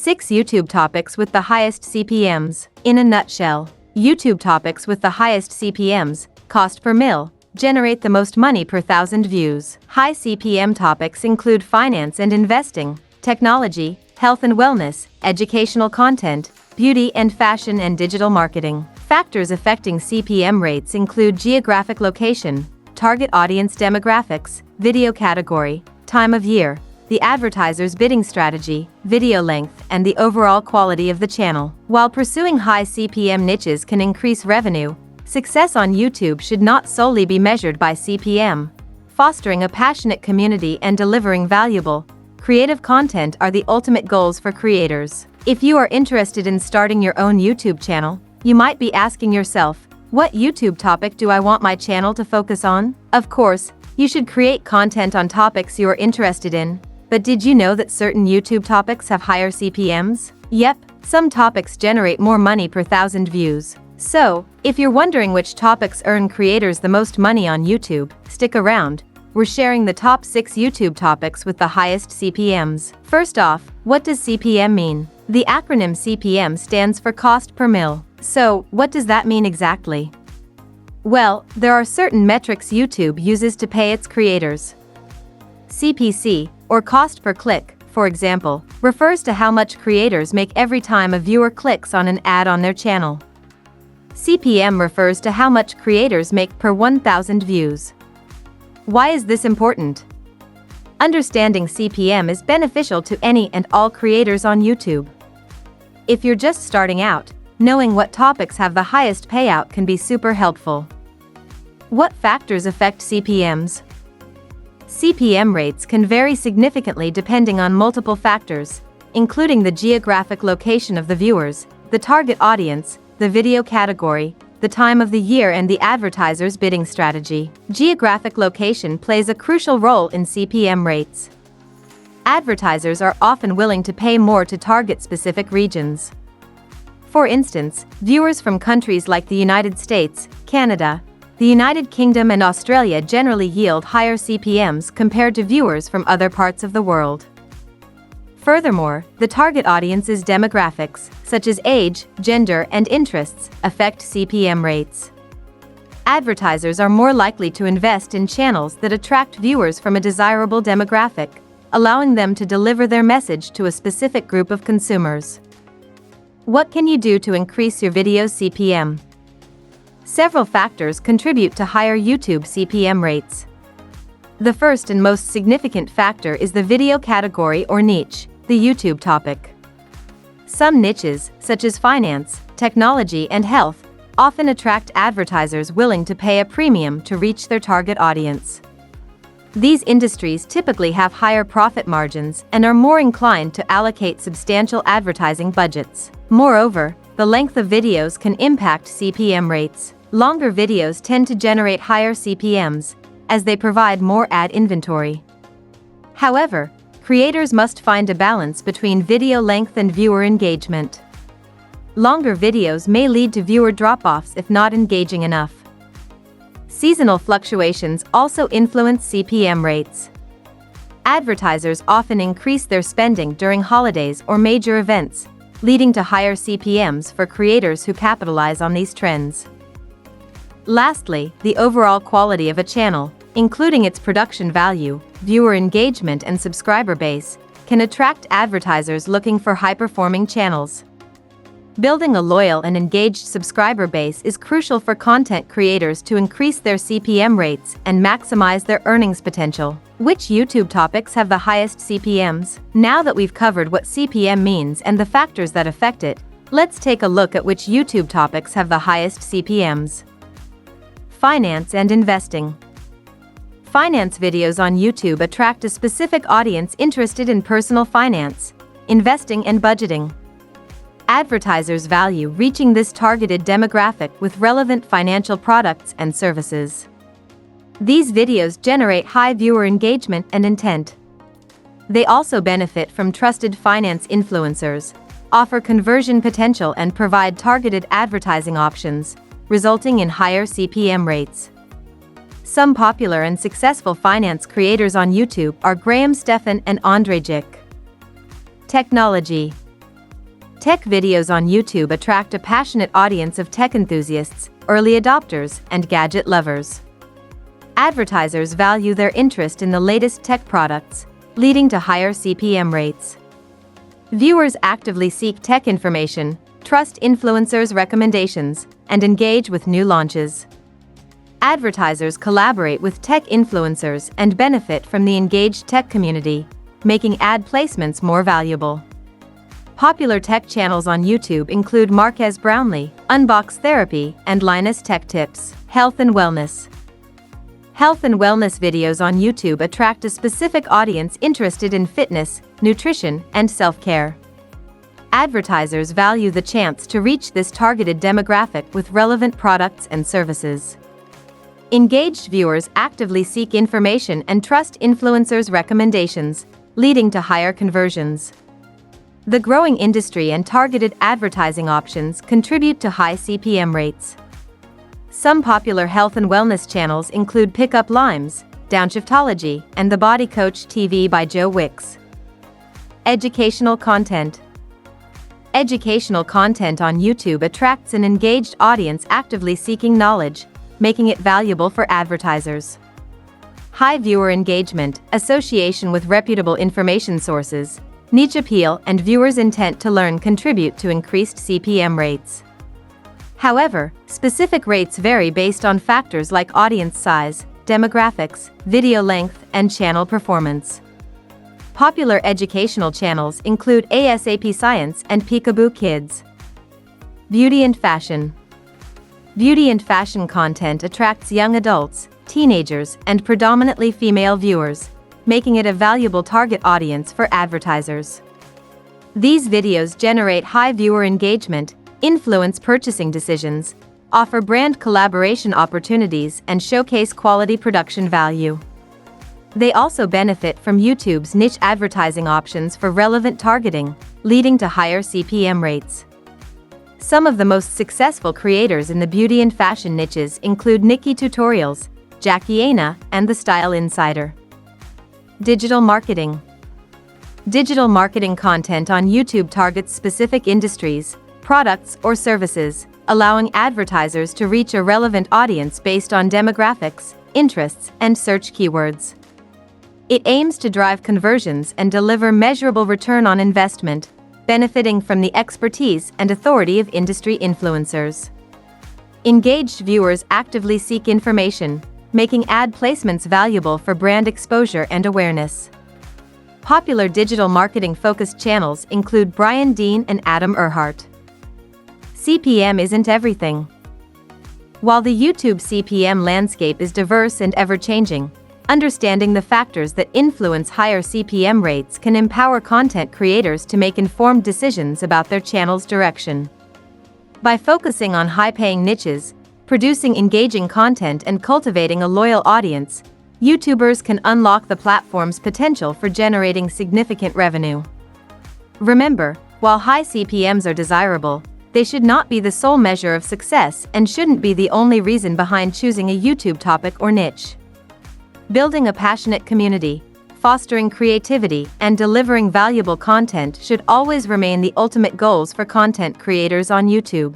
6 YouTube topics with the highest CPMs. In a nutshell, YouTube topics with the highest CPMs, cost per mil, generate the most money per thousand views. High CPM topics include finance and investing, technology, health and wellness, educational content, beauty and fashion, and digital marketing. Factors affecting CPM rates include geographic location, target audience demographics, video category, time of year, the advertiser's bidding strategy, video length, and the overall quality of the channel. While pursuing high CPM niches can increase revenue, success on YouTube should not solely be measured by CPM. Fostering a passionate community and delivering valuable, creative content are the ultimate goals for creators. If you are interested in starting your own YouTube channel, you might be asking yourself, what YouTube topic do I want my channel to focus on? Of course, you should create content on topics you are interested in. But did you know that certain YouTube topics have higher CPMs? Yep, some topics generate more money per thousand views. So, if you're wondering which topics earn creators the most money on YouTube, stick around. We're sharing the top 6 YouTube topics with the highest CPMs. First off, what does CPM mean? The acronym CPM stands for cost per mil. So, what does that mean exactly? Well, there are certain metrics YouTube uses to pay its creators. CPC, or cost per click, for example, refers to how much creators make every time a viewer clicks on an ad on their channel. CPM refers to how much creators make per 1,000 views. Why is this important? Understanding CPM is beneficial to any and all creators on YouTube. If you're just starting out, knowing what topics have the highest payout can be super helpful. What factors affect CPMs? CPM rates can vary significantly depending on multiple factors, including the geographic location of the viewers, the target audience, the video category, the time of the year, and the advertiser's bidding strategy. Geographic location plays a crucial role in CPM rates. Advertisers are often willing to pay more to target specific regions. For instance, viewers from countries like the United States, Canada, the United Kingdom, and Australia generally yield higher CPMs compared to viewers from other parts of the world. Furthermore, the target audience's demographics, such as age, gender, and interests, affect CPM rates. Advertisers are more likely to invest in channels that attract viewers from a desirable demographic, allowing them to deliver their message to a specific group of consumers. What can you do to increase your video's CPM? Several factors contribute to higher YouTube CPM rates. The first and most significant factor is the video category or niche, the YouTube topic. Some niches, such as finance, technology, and health, often attract advertisers willing to pay a premium to reach their target audience. These industries typically have higher profit margins and are more inclined to allocate substantial advertising budgets. Moreover, the length of videos can impact CPM rates. Longer videos tend to generate higher CPMs, as they provide more ad inventory. However, creators must find a balance between video length and viewer engagement. Longer videos may lead to viewer drop-offs if not engaging enough. Seasonal fluctuations also influence CPM rates. Advertisers often increase their spending during holidays or major events, leading to higher CPMs for creators who capitalize on these trends. Lastly, the overall quality of a channel, including its production value, viewer engagement, and subscriber base, can attract advertisers looking for high-performing channels. Building a loyal and engaged subscriber base is crucial for content creators to increase their CPM rates and maximize their earnings potential. Which YouTube topics have the highest CPMs? Now that we've covered what CPM means and the factors that affect it, let's take a look at which YouTube topics have the highest CPMs. Finance and investing. Finance videos on YouTube attract a specific audience interested in personal finance, investing, and budgeting. Advertisers value reaching this targeted demographic with relevant financial products and services. These videos generate high viewer engagement and intent. They also benefit from trusted finance influencers, offer conversion potential, and provide targeted advertising options, resulting in higher CPM rates. Some popular and successful finance creators on YouTube are Graham Stephan and Andre Jick. Technology. Tech videos on YouTube attract a passionate audience of tech enthusiasts, early adopters, and gadget lovers. Advertisers value their interest in the latest tech products, leading to higher CPM rates. Viewers actively seek tech information, trust influencers' recommendations, and engage with new launches. Advertisers collaborate with tech influencers and benefit from the engaged tech community, making ad placements more valuable. Popular tech channels on YouTube include Marques Brownlee, Unbox Therapy, and Linus Tech Tips. Health and wellness. Health and wellness videos on YouTube attract a specific audience interested in fitness, nutrition, and self-care. Advertisers value the chance to reach this targeted demographic with relevant products and services. Engaged viewers actively seek information and trust influencers' recommendations, leading to higher conversions. The growing industry and targeted advertising options contribute to high CPM rates. Some popular health and wellness channels include Pickup Limes, Downshiftology, and The Body Coach TV by Joe Wicks. Educational content. Educational content on YouTube attracts an engaged audience actively seeking knowledge, making it valuable for advertisers. High viewer engagement, association with reputable information sources, niche appeal, and viewers' intent to learn contribute to increased CPM rates. However, specific rates vary based on factors like audience size, demographics, video length, and channel performance. Popular educational channels include ASAP Science and Peekaboo Kids. Beauty and fashion. Beauty and fashion content attracts young adults, teenagers, and predominantly female viewers, making it a valuable target audience for advertisers. These videos generate high viewer engagement, influence purchasing decisions, offer brand collaboration opportunities, and showcase quality production value. They also benefit from YouTube's niche advertising options for relevant targeting, leading to higher CPM rates. Some of the most successful creators in the beauty and fashion niches include Nikki Tutorials, Jackie Aina, and The Style Insider. Digital marketing. Digital marketing content on YouTube targets specific industries, products, or services, allowing advertisers to reach a relevant audience based on demographics, interests, and search keywords. It aims to drive conversions and deliver measurable return on investment, benefiting from the expertise and authority of industry influencers. Engaged viewers actively seek information, making ad placements valuable for brand exposure and awareness. Popular digital marketing-focused channels include Brian Dean and Adam Erhart. CPM isn't everything. While the YouTube CPM landscape is diverse and ever-changing, understanding the factors that influence higher CPM rates can empower content creators to make informed decisions about their channel's direction. By focusing on high-paying niches, producing engaging content, and cultivating a loyal audience, YouTubers can unlock the platform's potential for generating significant revenue. Remember, while high CPMs are desirable, they should not be the sole measure of success and shouldn't be the only reason behind choosing a YouTube topic or niche. Building a passionate community, fostering creativity, and delivering valuable content should always remain the ultimate goals for content creators on YouTube.